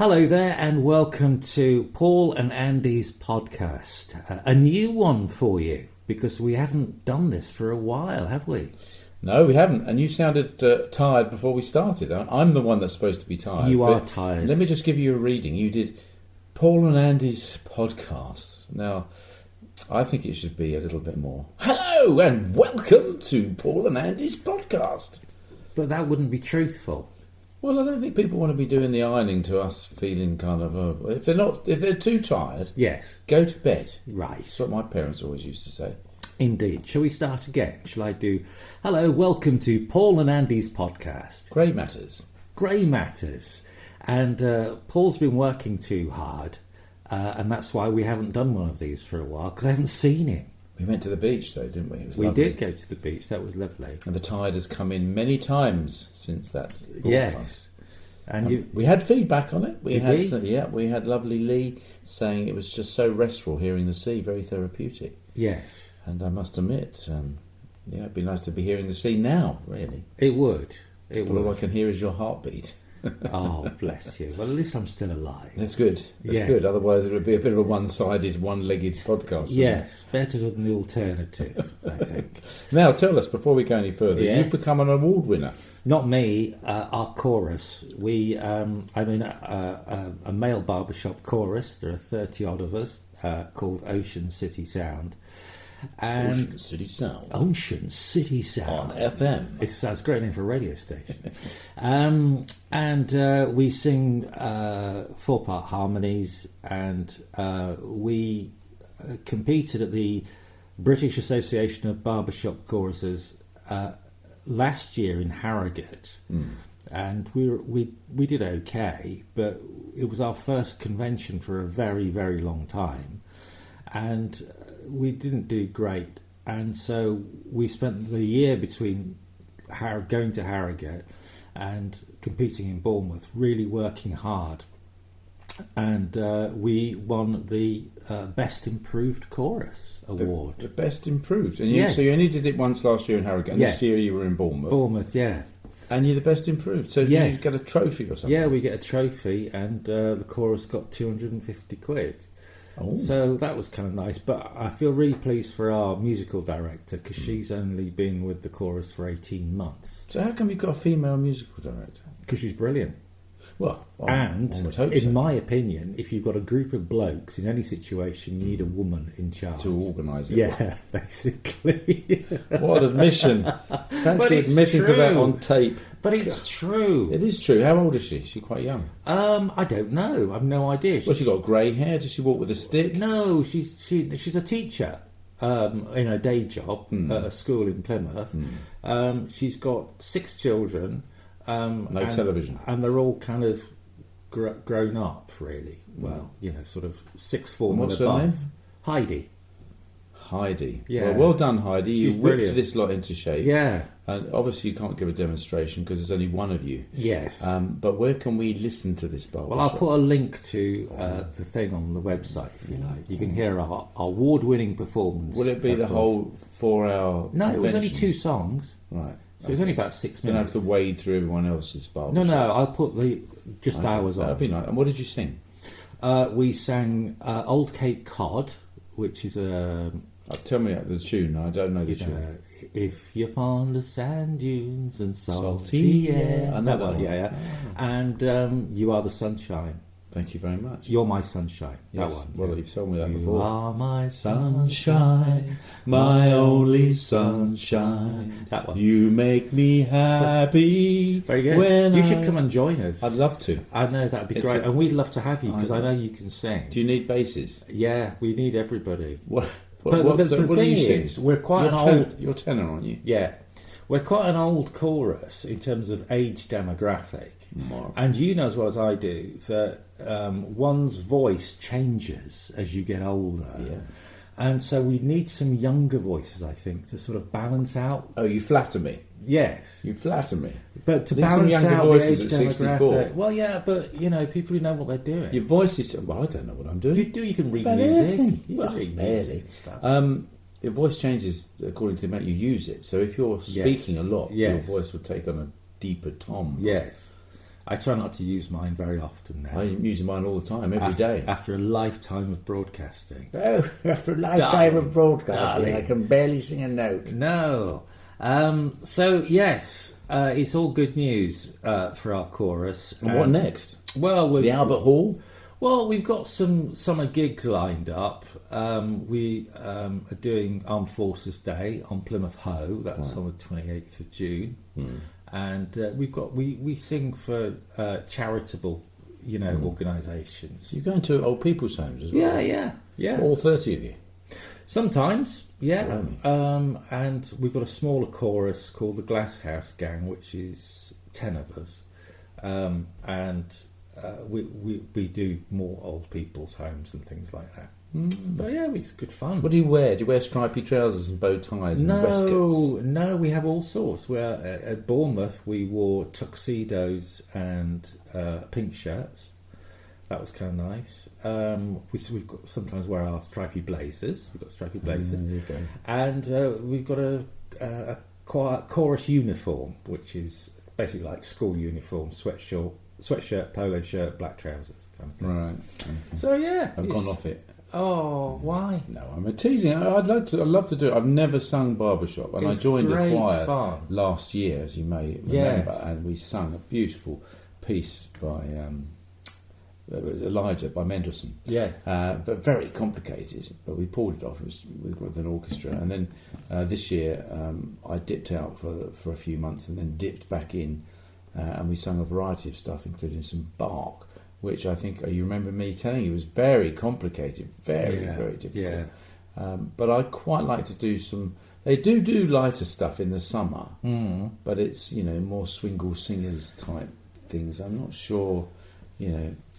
Hello there and welcome to Paul and Andy's podcast. A new one for you because we haven't done this for a while, have we? No, we haven't. And you sounded tired before we started. I'm the one that's supposed to be tired. You are tired. Let me just give you a reading. You did Paul and Andy's podcast. Now, I think it should be a little bit more. Hello and welcome to Paul and Andy's podcast. But that wouldn't be truthful. Well, I don't think people want to be doing the ironing to us feeling kind of... if they're too tired, yes, go to bed. Right. That's what my parents always used to say. Indeed. Shall we start again? Shall I do... Hello, welcome to Paul and Andy's podcast. Grey matters. Grey matters. And Paul's been working too hard, and that's why we haven't done one of these for a while, because I haven't seen him. We went to the beach, though, didn't we? It was we lovely. did go to the beach. That was lovely. And the tide has come in many times since that broadcast. Yes. And we had feedback on it. We we? had lovely Lee saying it was just so restful hearing the sea, very therapeutic. Yes. And I must admit, it'd be nice to be hearing the sea now, really. It would. All I can hear is your heartbeat. Oh, bless you. Well, at least I'm still alive. That's good. That's good. Otherwise, it would be a bit of a one-sided, one-legged podcast. Yes, better than the alternative, I think. Now, tell us, before we go any further, Yes. you've become an award winner. Not me, our chorus. I'm in a male Barber Shop chorus. There are 30-odd of us, called Ocean City Sound. And Ocean City Sound. Ocean City Sound. On FM. It sounds a great name for a radio station. And we sing four-part harmonies, and we competed at the British Association of Barbershop Choruses last year in Harrogate. And we did okay, but it was our first convention for a very, very long time. And we didn't do great, and so we spent the year between going to Harrogate and competing in Bournemouth, really working hard, and we won the Best Improved Chorus Award. The Best Improved, and Yes. So you only did it once last year in Harrogate, and Yes. this year you were in Bournemouth. Bournemouth, yeah. And you're the Best Improved, so Yes. do you get a trophy or something? Yeah, we get a trophy, and the chorus got 250 quid. Oh. So that was kind of nice, but I feel really pleased for our musical director because she's only been with the chorus for 18 months. So how come you've got a female musical director? Because she's brilliant. Well, And one would hope in so. my opinion, if you've got a group of blokes in any situation, you need a woman in charge. To organise it. Yeah, basically. What admission. But Fancy it's admitting to that true. on tape. But it's true. It is true. How old is she? She's quite young. I don't know. I've no idea. Well, she got grey hair. Does she walk with a stick? No, she's a teacher in her day job at a school in Plymouth. She's got 6 children. No television. And they're all kind of grown up, really. Well, sort of 6th form What's and her above. name? Heidi. Yeah. Well done, Heidi. She's You whipped brilliant. this lot into shape. Yeah. And obviously you can't give a demonstration because there's only one of you. Yes. But where can we listen to this Barber Well, I'll Shop? put a link to the thing on the website if you like. You can hear our award-winning performance. Will it be the whole 4-hour No, it was only convention? 2 songs. Right. So it was only about 6 You're going to minutes. have to wade through everyone else's barber No, shop. I'll put just ours on. That'd be nice. And what did you sing? We sang Old Cape Cod, which is a... Tell me the tune. I don't know the tune. If you're fond of sand dunes and salty Salty air. air. I know That one, that one. yeah. And You Are the Sunshine. Thank you very much. You're My Sunshine. Yes. That one. Well, you've told me that You before. are my sunshine, my only sunshine. That one. You make me happy. Very good. When You should come and join us. I'd love to. I know, that'd be It's great. a- And we'd love to have you because I I know. know you can sing. Do you need basses? Yeah, we need everybody. What But what the do thing you sing? is, we're quite You're an old... You're tenor, aren't you? Yeah. We're quite an old chorus in terms of age demographic. Mark. And you know as well as I do that one's voice changes as you get older. Yeah. And so we need some younger voices, I think, to sort of balance out. Oh, you flatter me. Yes. You flatter me. But to Need some balance younger out voices the age at 64. demographic. Well, yeah, but, people who know what they're doing. Your voice is... Well, I don't know what I'm doing. If you do, you can read About music. anything. You Well, can read barely. music and stuff. Your voice changes according to the amount you use it. So if you're speaking a lot, your Yes. voice would take on a deeper tom. Yes. I try not to use mine very often now. I'm using mine all the time, every day. After a lifetime of broadcasting. Oh, after a lifetime of broadcasting, I can barely sing a note. No. So, yes, it's all good news for our chorus. And what next? Well, the Albert Hall? Well, we've got some summer gigs lined up. We are doing Armed Forces Day on Plymouth Hoe. That's on the 28th of June. And we sing for charitable, organisations. You're going to old people's homes as well? Yeah. All 30 of you? Sometimes, yeah. Blimey. And we've got a smaller chorus called the Glasshouse Gang, which is 10 of us. We do more old people's homes and things like that. But yeah, it's good fun. What do you wear? Do you wear stripy trousers and bow ties and waistcoats? No, we have all sorts. At Bournemouth, we wore tuxedos and pink shirts. That was kind of nice. We've got sometimes wear our stripy blazers. We've got stripy blazers. There you go. And we've got a chorus uniform, which is basically like school uniform, sweatshirt, polo shirt, black trousers, kind of thing. Right. Okay. So yeah, I've gone off it. Oh, why? No, I'm teasing. I'd love to do it. I've never sung Barber Shop, and I joined a choir last year, as you may remember, and we sung a beautiful piece by it was Elijah by Mendelssohn. Yeah, but very complicated. But we pulled it off. It was with an orchestra, and then this year I dipped out for a few months, and then dipped back in, and we sung a variety of stuff, including some Bach, which I think you remember me telling you was very complicated, very difficult. Yeah. But I quite like to do some. They do lighter stuff in the summer, but it's more swingle singers type things. I'm not sure,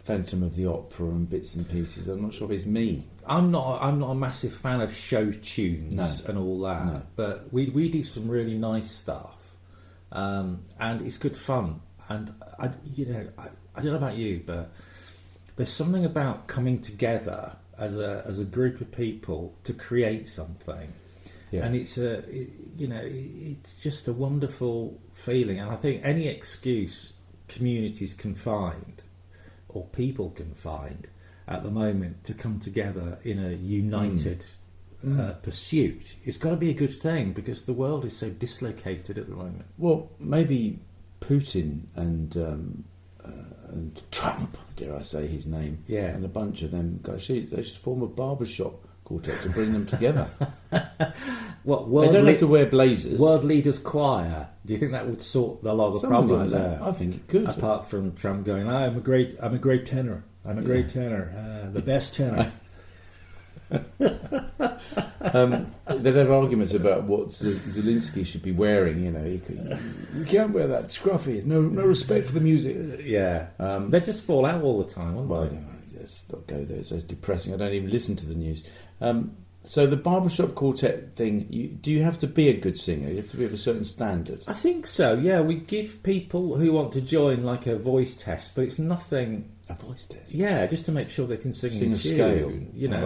Phantom of the Opera and bits and pieces. I'm not sure if it's me. I'm not a massive fan of show tunes and all that, No. but we do some really nice stuff, and it's good fun. And I don't know about you, but there's something about coming together as a group of people to create something, and it's just a wonderful feeling. And I think any excuse communities can find, or people can find at the moment, to come together in a united pursuit, it's got to be a good thing, because the world is so dislocated at the moment. Well, maybe Putin and Trump, dare I say his name, and a bunch of them guys, they should form a barbershop quartet to bring them together. What they don't have to wear blazers. World Leaders Choir. Do you think that would sort a lot of the problems like out? I think it could. Apart from Trump going, I'm a great tenor. I'm a great tenor. The best tenor. They'd have arguments about what Zelensky should be wearing. You can't wear that scruffy. No respect for the music. Yeah, they just fall out all the time. Let's not go there. It's so depressing. I don't even listen to the news. So the barbershop quartet thing. Do you have to be a good singer? You have to be of a certain standard. I think so. Yeah, we give people who want to join like a voice test, but it's nothing. A voice test. Yeah, just to make sure they can sing a scale,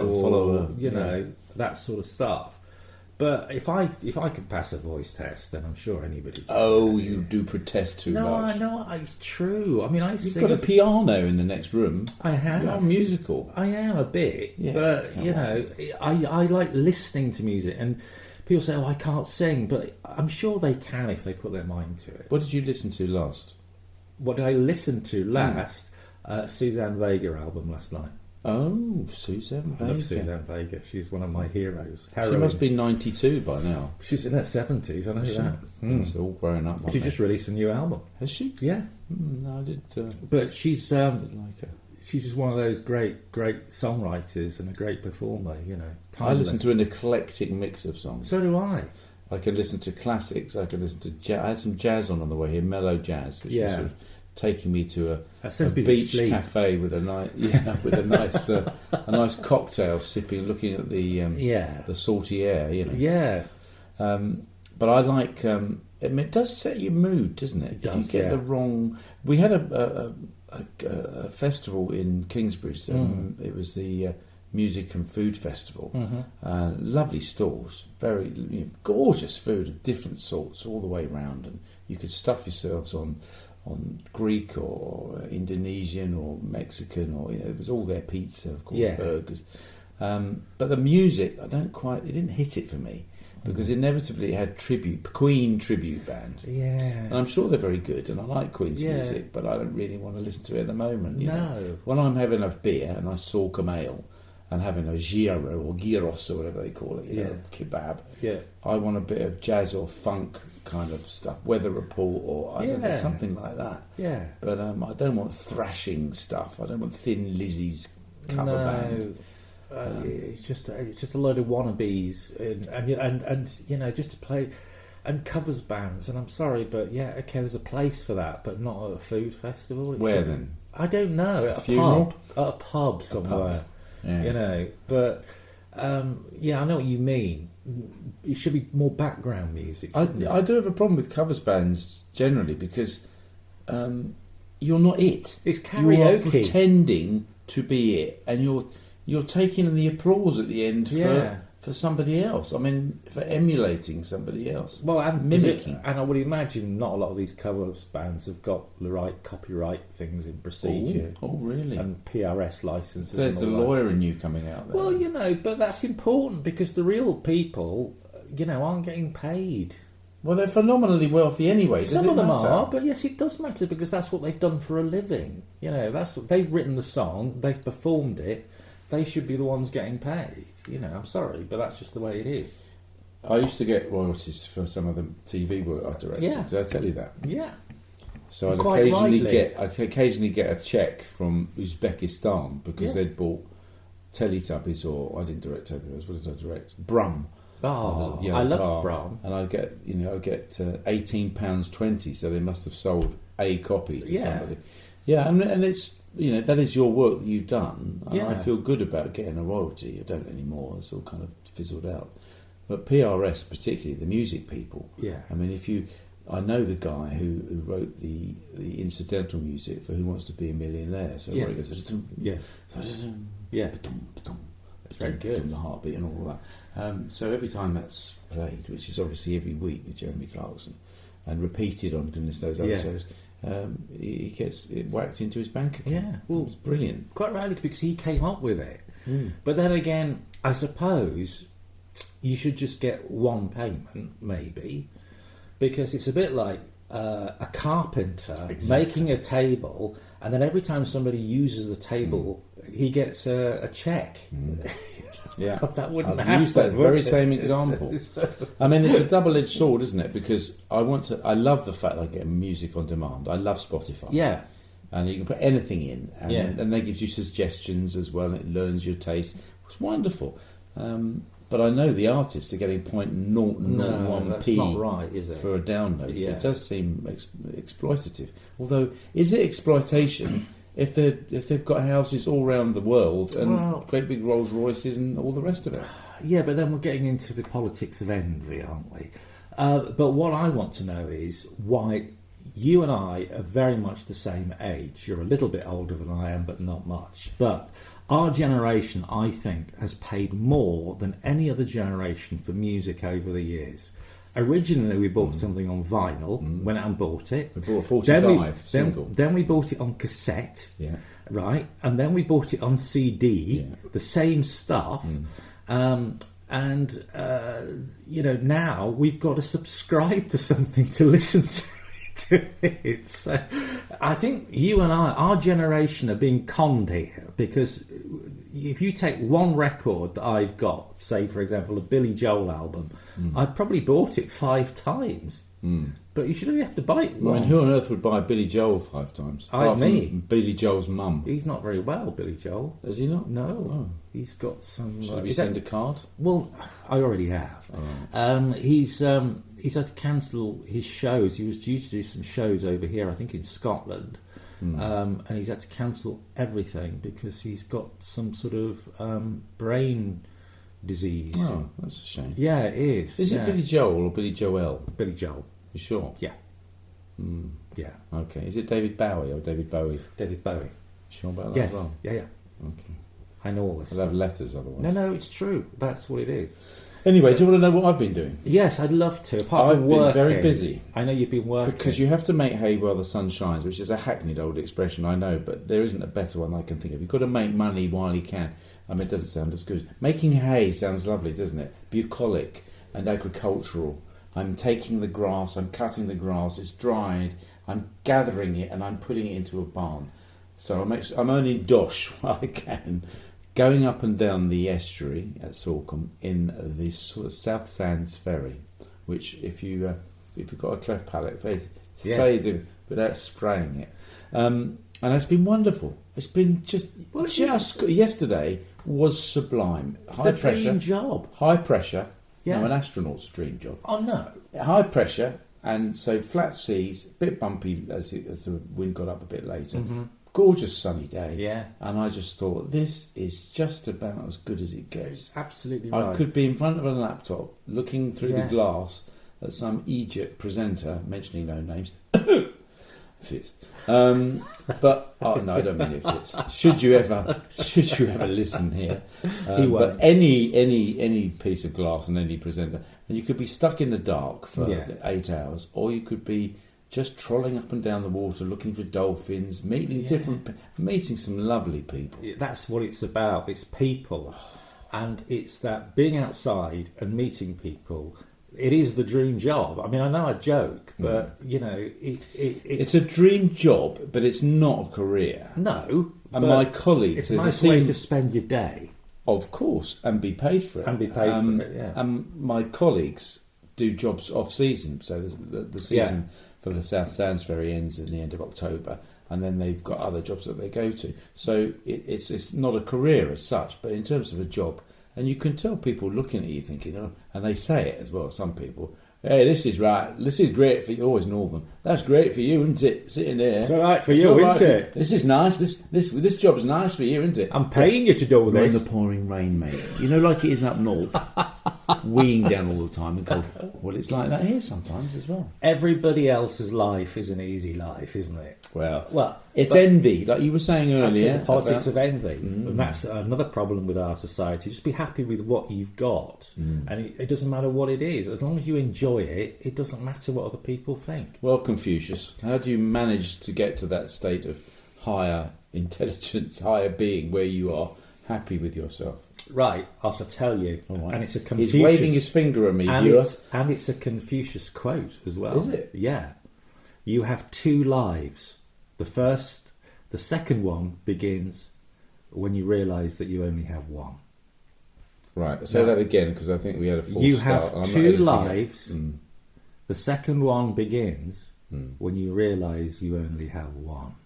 or that sort of stuff. But if I could pass a voice test, then I'm sure anybody can. Oh, you do protest too much. No, it's true. I mean, You've got a piano in the next room. I have. You're musical. I am a bit, but I like listening to music, and people say, "Oh, I can't sing," but I'm sure they can if they put their mind to it. What did you listen to last? What did I listen to last? Suzanne Vega album last night. Oh, Suzanne Vega. I love Suzanne Vega. She's one of my heroes. She must be 92 by now. She's in her 70s, I know that. It's all grown up. She just released a new album. Has she? Yeah. No, I did. But she's like her. She's just one of those great songwriters and a great performer, Timeless. I listen to an eclectic mix of songs. So do I. I can listen to classics. I can listen to jazz. I had some jazz on the way here, mellow jazz, which was sort of taking me to a beach cafe with a nice cocktail, looking at the salty air, Yeah. But I like. It does set your mood, doesn't it? It does. If you get the wrong. We had a festival in Kingsbridge. It was the Music and Food Festival. Lovely stalls, very gorgeous food of different sorts all the way round, and you could stuff yourselves on Greek or Indonesian or Mexican, or it was all their pizza, of course, burgers. But the music, it didn't hit it for me, because inevitably it had Queen tribute band. Yeah. And I'm sure they're very good, and I like Queen's music, but I don't really want to listen to it at the moment. You know? When I'm having a beer and I salk a ale and having a gyro or gyros or whatever they call it, kebab, I want a bit of jazz or funk kind of stuff, Weather Report or I don't know, something like that. Yeah. But I don't want thrashing stuff. I don't want Thin Lizzy's cover band. It's just a load of wannabes and just to play and covers bands, and I'm sorry, but there's a place for that, but not at a food festival. Where then? I don't know. At a pub somewhere. But I know what you mean. It should be more background music. I do have a problem with covers bands generally, because you're not it. It's karaoke. You are pretending to be it, and you're taking in the applause at the end for somebody else. I mean, for emulating somebody else. Well, and mimicking. And I would imagine not a lot of these covers bands have got the right copyright things in procedure. Oh, really? And PRS licenses. There's the lawyer in you coming out there. Well, but that's important, because the real people, aren't getting paid. Well, they're phenomenally wealthy anyway. Some of them are, but yes, it does matter, because that's what they've done for a living. They've written the song, they've performed it. They should be the ones getting paid. I'm sorry, but that's just the way it is. I used to get royalties for some of the TV work I directed. Yeah. Did I tell you that? Yeah. So I'd occasionally get a check from Uzbekistan, because they'd bought Teletubbies, or I didn't direct Teletubbies. What did I direct? Brum. Oh, I love Brum. And I'd get £18.20. So they must have sold a copy to somebody. Yeah, and it's that is your work that you've done. And I feel good about getting a royalty. I don't anymore. It's all kind of fizzled out. But PRS, particularly the music people. Yeah. I mean, I know the guy who wrote the incidental music for Who Wants to Be a Millionaire. So where it goes, it's very good. The heartbeat and all of that. So every time that's played, which is obviously every week with Jeremy Clarkson, and repeated on goodness those episodes. He gets it whacked into his bank account. Yeah, well, it's brilliant. Quite rightly, because he came up with it. But then again, I suppose you should just get one payment, maybe, because it's a bit like a carpenter making a table, and then every time somebody uses the table, he gets a check. Yeah, that wouldn't happen. I've used that very same example. I mean, it's a double-edged sword, isn't it? Because I love the fact that I get music on demand. I love Spotify. Yeah. And you can put anything in, and they give you suggestions as well, and it learns your taste. It's wonderful. But I know the artists are getting 0.001p that's not right, is it? for a download. Yeah. It does seem exploitative. Although, is it exploitation if they've got houses all around the world and great big Rolls Royces and all the rest of it? Yeah, but then we're getting into the politics of envy, aren't we? But what I want to know is why you and I are very much the same age. You're a little bit older than I am, but not much. But our generation, I think, has paid more than any other generation for music over the years. Originally, we bought something on vinyl, went out and bought it. We bought a 45 single. Then we bought it on cassette, right? And then we bought it on CD, the same stuff. Now we've got to subscribe to something to listen to it. So I think you and our generation are being conned here, because if you take one record that I've got, say for example a Billy Joel album, I've probably bought it 5 times. But you should only have to buy it once. I mean, who on earth would buy Billy Joel 5 times? Billy Joel's mum. He's not very well, Billy Joel. Is he not? No. Oh. He's got some... Should we send a card? Well, I already have. Oh. He's had to cancel his shows. He was due to do some shows over here, I think in Scotland. And he's had to cancel everything because he's got some sort of brain disease. Oh, that's a shame. Yeah, it is. Is it Billy Joel or Billy Joel? Billy Joel. You sure? Yeah. Yeah. Okay. Is it David Bowie or David Bowie? David Bowie. Sure about that as well? Yeah. Okay. I know all this. I'll have letters otherwise. No, it's true. That's what it is. Anyway, do you want to know what I've been doing? Yes, I'd love to. Apart from I've been working, very busy. I know you've been working. Because you have to make hay while the sun shines, which is a hackneyed old expression, I know, but there isn't a better one I can think of. You've got to make money while you can. I mean, it doesn't sound as good. Making hay sounds lovely, doesn't it? Bucolic and agricultural. I'm taking the grass, I'm cutting the grass, it's dried, I'm gathering it and I'm putting it into a barn. So I'm earning dosh while I can, going up and down the estuary at Salcombe in the sort of South Sands Ferry, which if you've got a cleft palate, say it without spraying it. And it's been wonderful. It's been yesterday was sublime. High pressure. Dream job. High pressure. Yeah. No, an astronaut's dream job. Oh no. High pressure, and so flat seas, a bit bumpy as the wind got up a bit later. Mm-hmm. Gorgeous sunny day. Yeah. And I just thought, this is just about as good as it gets. It's absolutely right. I could be in front of a laptop, looking through the glass at some Egypt presenter, mentioning no names. Fits. But no, I don't mean it fits. Should you ever listen here? But any piece of glass and any presenter, and you could be stuck in the dark for 8 hours, or you could be just trolling up and down the water, looking for dolphins, meeting some lovely people. That's what it's about. It's people, and it's that being outside and meeting people. It is the dream job. I mean, I know I joke, but it's a dream job, but it's not a career. No, and my colleagues, it's a nice way to spend your day, of course, and be paid for it. And be paid for it. Yeah. And my colleagues do jobs off season, so the season for the South Sands Ferry ends in the end of October, and then they've got other jobs that they go to. So it's not a career as such, but in terms of a job. And you can tell people looking at you thinking, oh, and they say it as well, some people, hey, this is right, this is great for you, always know them, that's great for you, isn't it, sitting there. It's all right for you, isn't it? This is nice, this job's nice for you, isn't it? I'm paying you to do all this. In the pouring rain, mate. You know, like it is up north, weeing down all the time and go, well, it's like that here sometimes as well. Everybody else's life is an easy life, isn't it? Well, it's envy, like you were saying earlier. The politics of envy. And that's another problem with our society. Just be happy with what you've got. And it doesn't matter what it is. As long as you enjoy it, it doesn't matter what other people think. Well, Confucius, how do you manage to get to that state of higher intelligence, higher being, where you are happy with yourself? Right, I shall tell you. Right. And it's a Confucius. He's waving his finger at me, viewer. And it's a Confucius quote as well. Is it? Yeah. You have two lives. The second one begins when you realise that you only have one. Right, say that again, because I think we had a false start. Have two lives. The second one begins when you realise you only have one.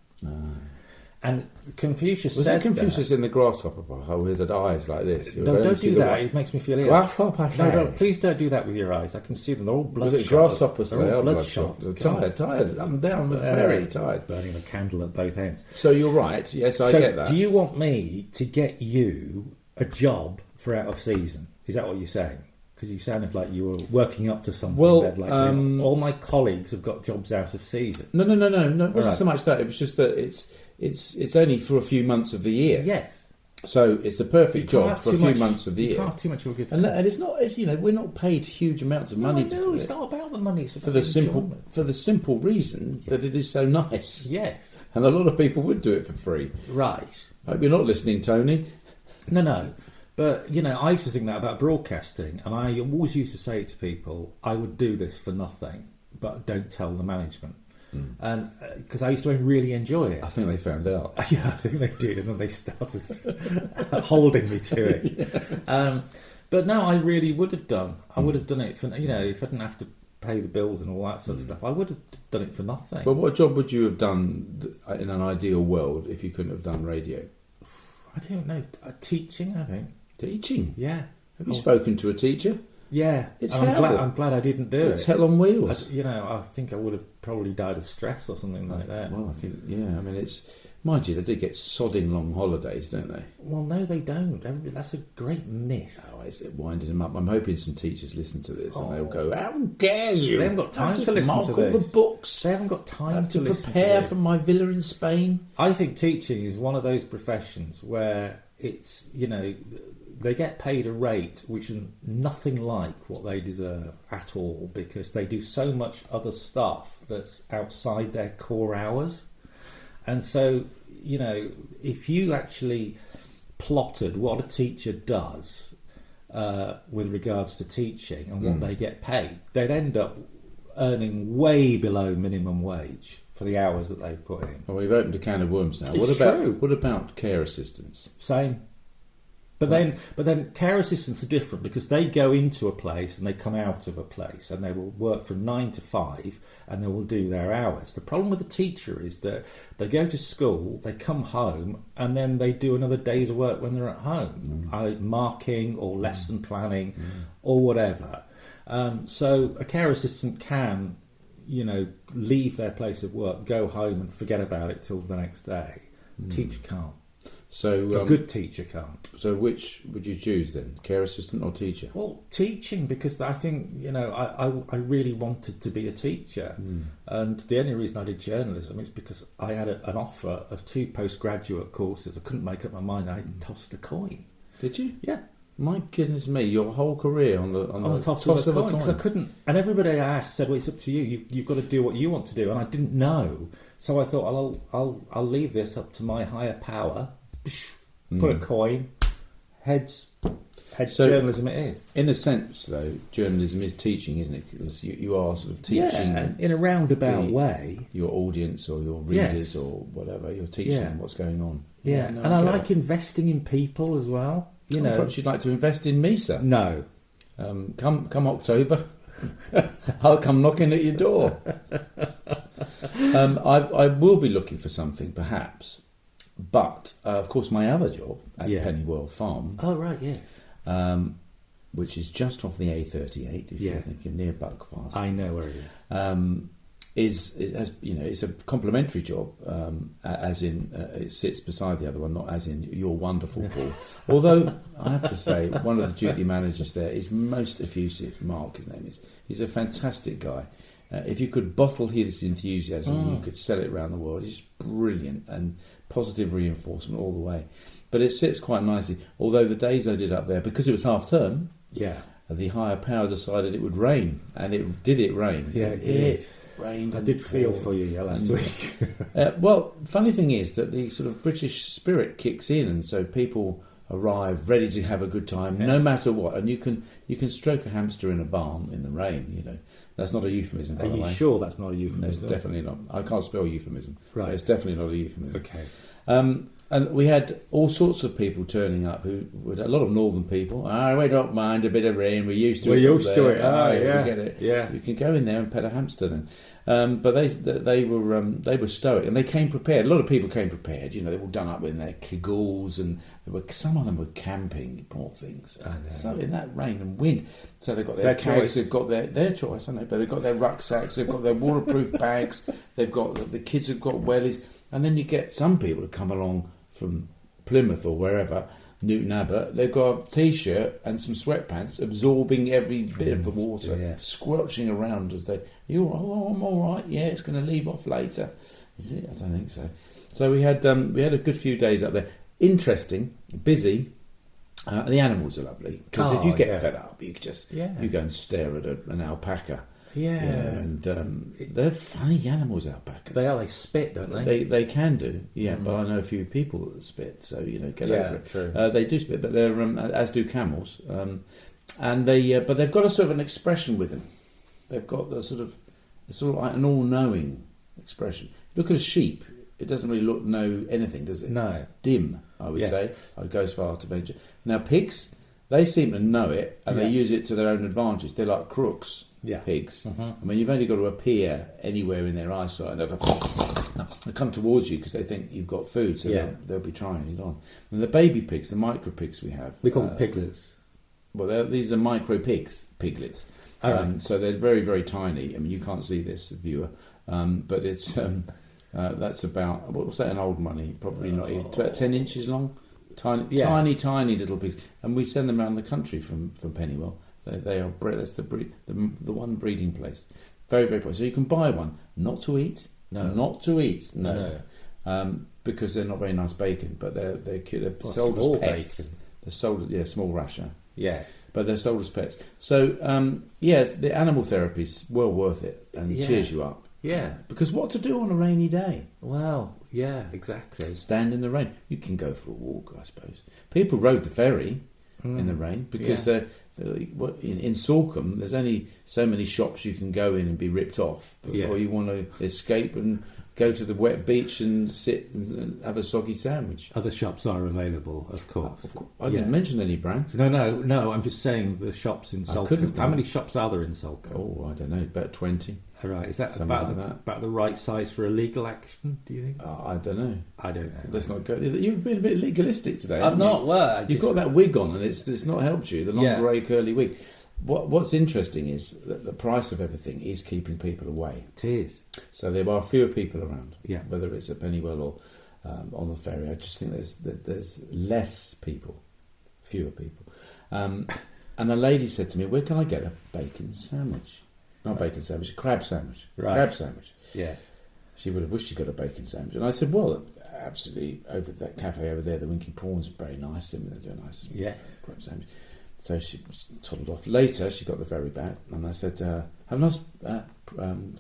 And Confucius was said that Confucius in the grasshopper with the eyes like this? No, don't do that. It makes me feel ill. No, please don't do that with your eyes. I can see them. They're all bloodshot. Was it grasshoppers? They're all bloodshot. Tired, up and down with the ferry, tired. Burning a candle at both ends. So you're right. Yes, I get that. Do you want me to get you a job for out of season? Is that what you're saying? Because you sounded like you were working up to something. Well, saying, all my colleagues have got jobs out of season. No. It wasn't so much that. It was just that it's only for a few months of the year. Yes. So it's the perfect job for a few months of the year. You can't have too much of a good thing. And it's not. we're not paid huge amounts of money to do it. It's not about the money. It's about for the simple reason that it is so nice. Yes. And a lot of people would do it for free. Right. I hope you're not listening, Tony. No. But, I used to think that about broadcasting, and I always used to say to people, I would do this for nothing, but don't tell the management. And because I used to really enjoy it. I think they found out. Yeah, I think they did, and then they started holding me to it. Yeah. But no, I really would have done. I would have done it for, if I didn't have to pay the bills and all that sort of stuff, I would have done it for nothing. But what job would you have done in an ideal world if you couldn't have done radio? I don't know. Teaching, I think. Teaching? Yeah. Have you spoken to a teacher? Yeah. It's hell. I'm glad I didn't do it. It's hell on wheels. I think I would have probably died of stress or something like that. Well, I think, mind you, they do get sodding long holidays, don't they? Well, no, they don't. That's a great myth. Oh, is it winding them up? I'm hoping some teachers listen to this and they'll go, how dare you? They haven't got time to listen to this. All the books. They haven't got time to listen to prepare for my villa in Spain. I think teaching is one of those professions where it's, they get paid a rate which is nothing like what they deserve at all, because they do so much other stuff that's outside their core hours. And so, you know, if you actually plotted what a teacher does with regards to teaching and what they get paid, they'd end up earning way below minimum wage for the hours that they put in. Well, we've opened a can of worms now. It's true. What about care assistants? Same. But then care assistants are different, because they go into a place and they come out of a place, and they will work from 9 to 5 and they will do their hours. The problem with a teacher is that they go to school, they come home, and then they do another day's work when they're at home, marking or lesson planning or whatever. So a care assistant can, you know, leave their place of work, go home and forget about it till the next day. A teacher can't. So A good teacher can't. So which would you choose then, care assistant or teacher? Well, teaching, because I think, you know, I really wanted to be a teacher. And the only reason I did journalism is because I had an offer of 2 postgraduate courses. I couldn't make up my mind. I tossed a coin. Did you? Yeah. My goodness me, your whole career on the toss of a coin. Because I couldn't, and everybody I asked said, well, it's up to you. You've got to do what you want to do. And I didn't know. So I thought, I'll leave this up to my higher power. Put a coin, heads so, journalism it is. In a sense, though, journalism is teaching, isn't it? Because you are sort of teaching... Yeah, in a roundabout way. Your audience or your readers or whatever, you're teaching them what's going on. Yeah, no, and I like investing in people as well. You know, perhaps you'd like to invest in me, sir. No. Come October, I'll come knocking at your door. I will be looking for something, perhaps. But, of course, my other job at Pennywell Farm... Oh, right, yeah. Which is just off the A38, if you're thinking near Buckfast. I know where it is. It's a complementary job, as in it sits beside the other one, not as in you're wonderful, Paul. Although, I have to say, one of the duty managers there is most effusive. Mark, his name is. He's a fantastic guy. If you could bottle his enthusiasm, you could sell it around the world. He's brilliant and positive reinforcement all the way. But it sits quite nicely. Although the days I did up there, because it was half term, the higher power decided it would rain, and it did rain. Yeah, it rained. I did feel for you last week. Well, funny thing is that the sort of British spirit kicks in, and so people arrive ready to have a good time, no matter what. And you can stroke a hamster in a barn in the rain. You know, that's not a euphemism. By the way. Are you sure that's not a euphemism? No, it's definitely not. I can't spell euphemism. Right. So it's definitely not a euphemism. Okay. And we had all sorts of people turning up, a lot of northern people. We don't mind a bit of rain. We're used to it. We're used to it. We get it. Yeah. You can go in there and pet a hamster then. But they were stoic, and they came prepared. A lot of people came prepared. You know, they were all done up with their kegels, and some of them were camping. Poor things. I know. So in that rain and wind, so they've got their cags, they've got their choice, I know, but they've got their rucksacks, they've got their waterproof bags, they've got the kids have got wellies, and then you get some people who come along from Plymouth or wherever, Newton Abbot, they've got a t-shirt and some sweatpants, absorbing every bit of the water, squelching around as I'm all right. Yeah, it's going to leave off later. Is it? I don't think so. So we had a good few days up there. Interesting, busy. The animals are lovely, because if you get fed up, you go and stare at an alpaca. Yeah, and they're funny animals, alpacas. They are. They spit, don't they? They can do, but I know a few people that spit, so get over it. True. They do spit, but they're as do camels, and but they've got a sort of an expression with them. They've got the sort of like an all-knowing expression. Look at a sheep; it doesn't really know anything, does it? No, dim, I would say. I'd go as far to venture. Now pigs, they seem to know it, and they use it to their own advantage. They're like crooks. Pigs. I mean, you've only got to appear anywhere in their eyesight, and they'll come towards you because they think you've got food, so they'll be trying it on. And the baby pigs, the micro pigs we have, we call them piglets. Well, these are micro piglets. So they're very, very tiny. I mean, you can't see this, viewer, but it's that's about, what's that in old money? Probably not even, it's about 10 inches long. Tiny little pigs, and we send them around the country from Pennywell. They are that's the one breeding place. Very, very poor. So you can buy one, not to eat, because they're not very nice bacon, but they're sold as pets. Bacon. They're sold, small rasher. Yeah. But they're sold as pets. So, yes, the animal therapy is well worth it and cheers you up. Yeah. Because what to do on a rainy day? Well, yeah, exactly. Stand in the rain. You can go for a walk, I suppose. People rode the ferry in the rain because in Salcombe there's only so many shops you can go in and be ripped off before you want to escape and go to the wet beach and sit and have a soggy sandwich. Other shops are available, of course. I didn't mention any brands. No, I'm just saying the shops in Salcombe. How many shops are there in Salcombe? Oh, I don't know, about 20. Right, is that Something about the right size for a legal action, do you think? I don't know. I don't know. Let's not go. You've been a bit legalistic today. I'm not. Well, you've got that wig on, and it's not helped you. The long grey curly wig. What's interesting is that the price of everything is keeping people away. It is. So there are fewer people around. Yeah. Whether it's at Pennywell or on the ferry, I just think there's less people, fewer people. And a lady said to me, "Where can I get a bacon sandwich?" Not bacon sandwich, a crab sandwich. Right. Crab sandwich. Yeah. She would have wished she got a bacon sandwich. And I said, well, absolutely, over that cafe over there, the Winky Prawns, very nice. They do a nice crab sandwich. So she toddled off. Later, she got the ferry back, and I said to her, have a nice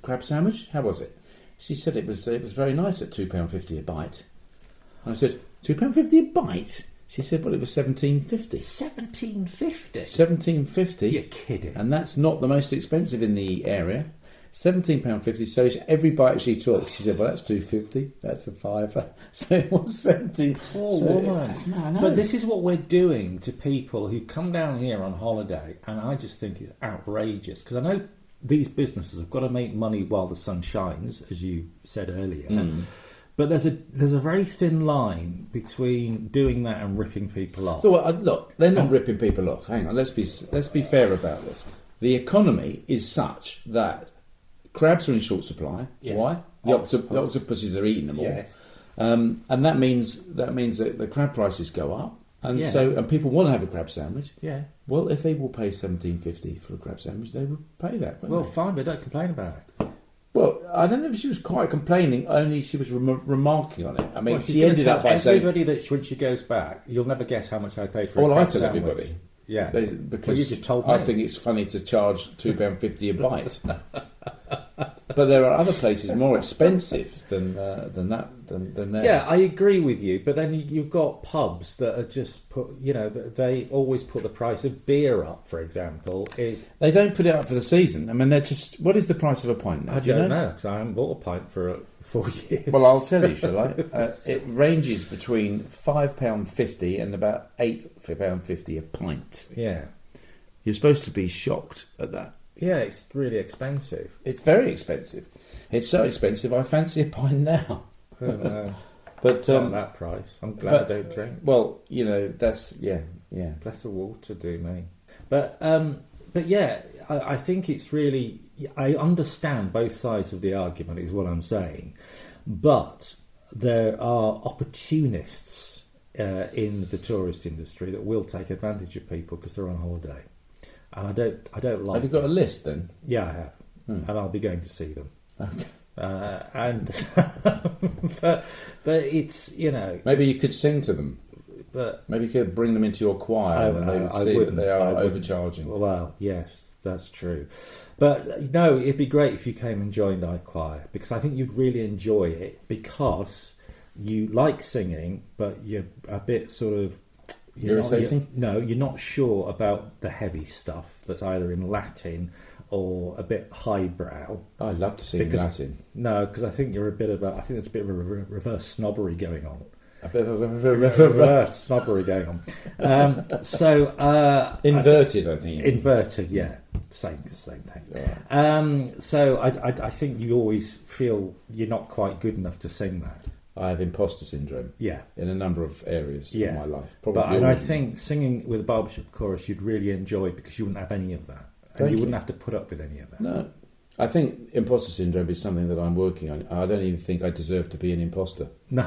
crab sandwich? How was it? She said it was very nice at £2.50 a bite. And I said, £2.50 a bite? She said, well, it was $17.50. $17.50? $17.50. You're kidding. And that's not the most expensive in the area. £17.50. So every bite she took, she said, well, that's $2.50. That's a fiver. So it was 17. Poor woman. But this is what we're doing to people who come down here on holiday, and I just think it's outrageous. Because I know these businesses have got to make money while the sun shines, as you said earlier. But there's a very thin line between doing that and ripping people off. So look, they're not ripping people off. Hang on, let's be fair about this. The economy is such that crabs are in short supply. Yes. Why? The octopuses are eating them all. Yes. And that means that the crab prices go up, and people want to have a crab sandwich. Yeah. Well, if they will pay $17.50 for a crab sandwich, they will pay that. Well, fine, but don't complain about it. Well, I don't know if she was quite complaining, only she was remarking on it. I mean, she she ended up by saying... everybody that when she goes back, you'll never guess how much I paid for a Well, crab I tell sandwich. everybody. Yeah. Because you just told me. I think it's funny to charge £2.50 a bite. But there are other places more expensive than there. Yeah, I agree with you. But then you've got pubs that are just they always put the price of beer up, for example. They don't put it up for the season. I mean, they're just... What is the price of a pint now? I don't know, because I haven't bought a pint for 4 years. Well, I'll tell you, shall I? It ranges between £5.50 and about £8.50 a pint. Yeah. You're supposed to be shocked at that. Yeah, it's really expensive. It's very expensive. It's so expensive, I fancy a pint now. But not that price. I'm glad I don't drink. Well, that's... Yeah. Bless the water do me. But yeah, I think it's really... I understand both sides of the argument, is what I'm saying. But there are opportunists in the tourist industry that will take advantage of people because they're on holiday. And I don't like... Have you got a list then? Yeah, I have. And I'll be going to see them. Okay. But it's, Maybe you could sing to them. But maybe you could bring them into your choir and they would see that they are overcharging. Well, yes, that's true. But no, it'd be great if you came and joined our choir, because I think you'd really enjoy it, because you like singing, but you're a bit sort of... Irritating? You're not sure about the heavy stuff that's either in Latin or a bit highbrow. I love to sing in Latin. No, because I think there's a bit of a reverse snobbery going on. A bit of a reverse snobbery going on. Inverted, I think. Inverted, yeah. Same thing. Yeah. So I think you always feel you're not quite good enough to sing that. I have imposter syndrome. Yeah. In a number of areas of my life. And I think singing with a barbershop chorus you'd really enjoy, because you wouldn't have any of that. And you wouldn't have to put up with any of that. No. I think imposter syndrome is something that I'm working on. I don't even think I deserve to be an imposter. No.